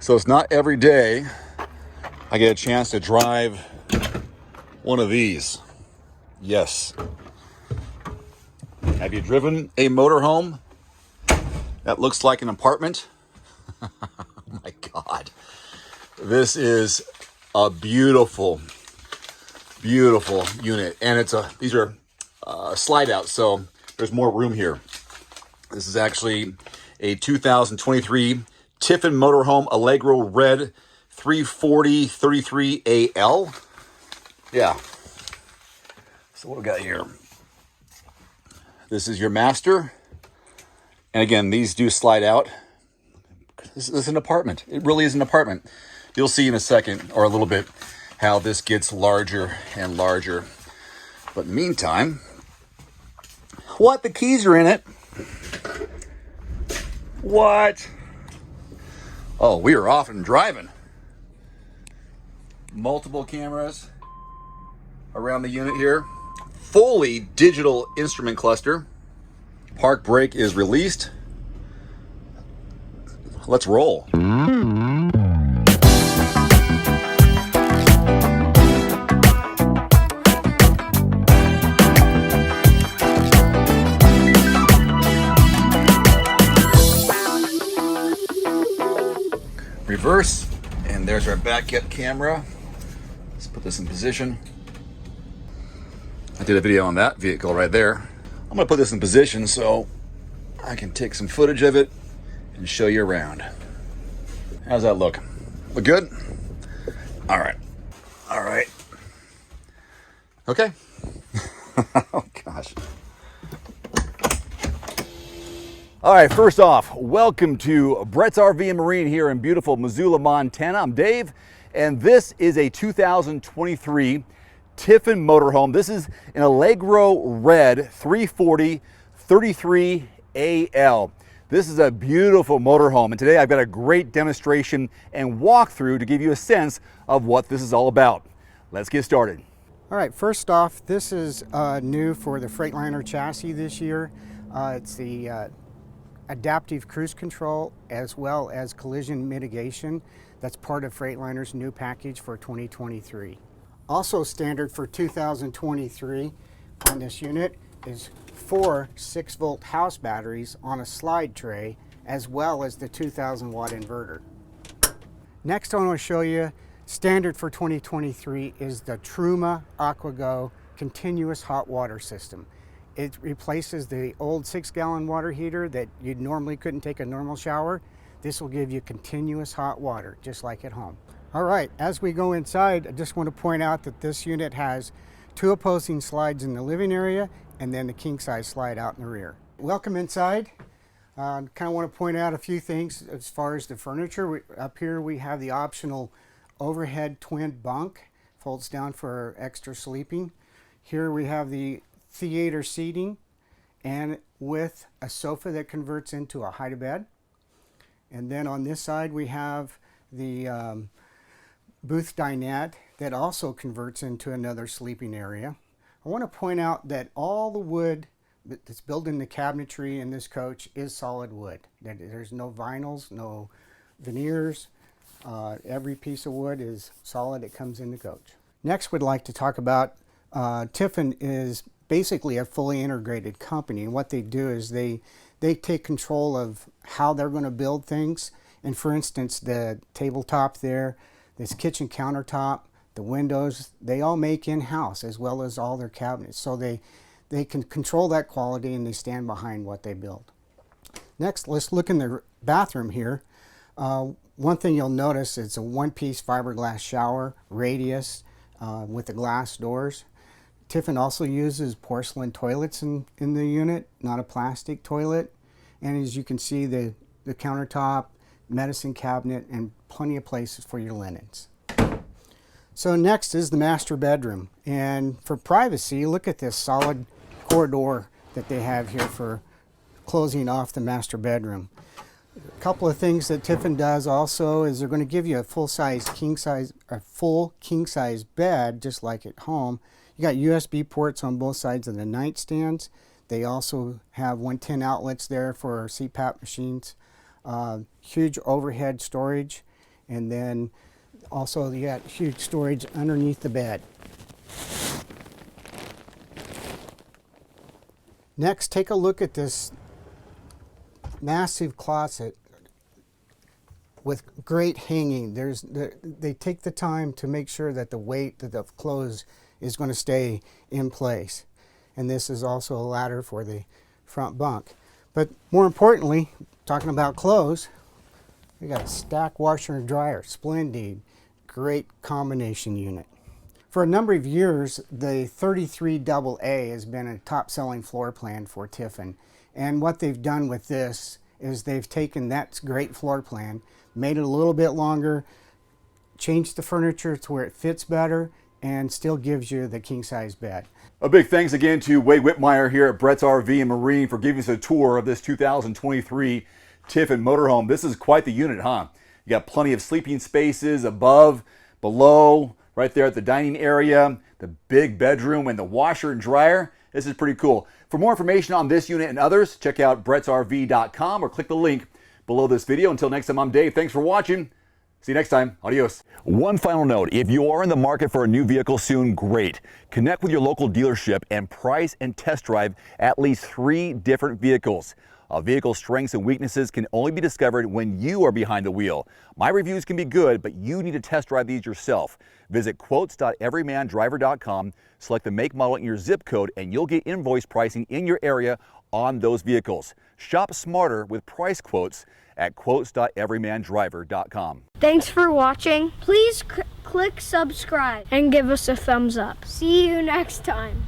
So it's not every day I get a chance to drive one of these. Yes. Have you driven a motorhome that looks like an apartment? Oh my God. This is a beautiful, beautiful unit. And these are slide out, so there's more room here. This is actually a 2023 Tiffin Motorhome Allegro RED 340 33AL. Yeah. So what we got here? This is your master. And again, these do slide out. This is an apartment. It really is an apartment. You'll see in a second, or a little bit, how this gets larger and larger. But in the meantime, what? The keys are in it. What? Oh, we are off and driving. Multiple cameras around the unit here. Fully digital instrument cluster. Park brake is released. Let's roll. Reverse, and there's our back camera. Let's put this in position. I did a video on that vehicle right there. I'm gonna put this in position so I can take some footage of it and show you around. How's that look? Look good? All right. All right. Okay. Oh gosh. All right, first off, welcome to Brett's RV and Marine here in beautiful Missoula, Montana. I'm Dave, and this is a 2023 Tiffin motorhome. This is an Allegro RED 340 33AL. This is a beautiful motorhome, and today I've got a great demonstration and walkthrough to give you a sense of what this is all about. Let's get started. All right, first off, this is new for the Freightliner chassis this year. It's the adaptive cruise control as well as collision mitigation. That's part of Freightliner's new package for 2023. Also standard for 2023 on this unit is 4 6-volt house batteries on a slide tray, as well as the 2,000 watt inverter. Next I want to show you, standard for 2023 is the Truma AquaGo continuous hot water system. It replaces the old 6-gallon water heater that you normally couldn't take a normal shower. This will give you continuous hot water, just like at home. All right, as we go inside, I just want to point out that this unit has 2 opposing slides in the living area and then the king size slide out in the rear. Welcome inside. Kind of want to point out a few things as far as the furniture. Up here we have the optional overhead twin bunk, folds down for extra sleeping. Here we have the theater seating, and with a sofa that converts into a hide-a-bed. And then on this side we have the booth dinette that also converts into another sleeping area. I want to point out that all the wood that's built in the cabinetry in this coach is solid wood. There's no vinyls, no veneers. Every piece of wood is solid. It comes in the coach. Next, we'd like to talk about Tiffin is basically a fully integrated company, and what they do is they take control of how they're going to build things. And for instance, the tabletop there, this kitchen countertop, the windows, they all make in-house, as well as all their cabinets. So they can control that quality, and they stand behind what they build. Next, let's look in the bathroom here. One thing you'll notice, it's a one-piece fiberglass shower, radius, with the glass doors. Tiffin also uses porcelain toilets in the unit, not a plastic toilet. And as you can see, the countertop, medicine cabinet, and plenty of places for your linens. So next is the master bedroom. And for privacy, look at this solid corridor that they have here for closing off the master bedroom. A couple of things that Tiffin does also is they're going to give you a full king size bed, just like at home. You got USB ports on both sides of the nightstands. They also have 110 outlets there for CPAP machines. Huge overhead storage, And then also you got huge storage underneath the bed. Next, take a look at this massive closet with great hanging. They take the time to make sure that the weight of the clothes is going to stay in place. And this is also a ladder for the front bunk. But more importantly, talking about clothes, we got a stack washer and dryer. Splendid, great combination unit. For a number of years, the 33AA has been a top-selling floor plan for Tiffin. And what they've done with this is they've taken that great floor plan, made it a little bit longer, changed the furniture to where it fits better, and still gives you the king-size bed. A big thanks again to Wade Whitmire here at Brett's RV and Marine for giving us a tour of this 2023 Tiffin motorhome. This is quite the unit, huh? You got plenty of sleeping spaces above, below, right there at the dining area, the big bedroom, and the washer and dryer. This is pretty cool. For more information on this unit and others, check out brettsrv.com or click the link below this video. Until next time, I'm Dave. Thanks for watching. See you next time. Adios. One final note, if you are in the market for a new vehicle soon, great. Connect with your local dealership and price and test drive at least 3 different vehicles. A vehicle's strengths and weaknesses can only be discovered when you are behind the wheel. My reviews can be good, but you need to test drive these yourself. Visit quotes.everymandriver.com, select the make, model, and your zip code, and you'll get invoice pricing in your area on those vehicles. Shop smarter with price quotes at quotes.everymandriver.com. Thanks for watching. Please click subscribe and give us a thumbs up. See you next time.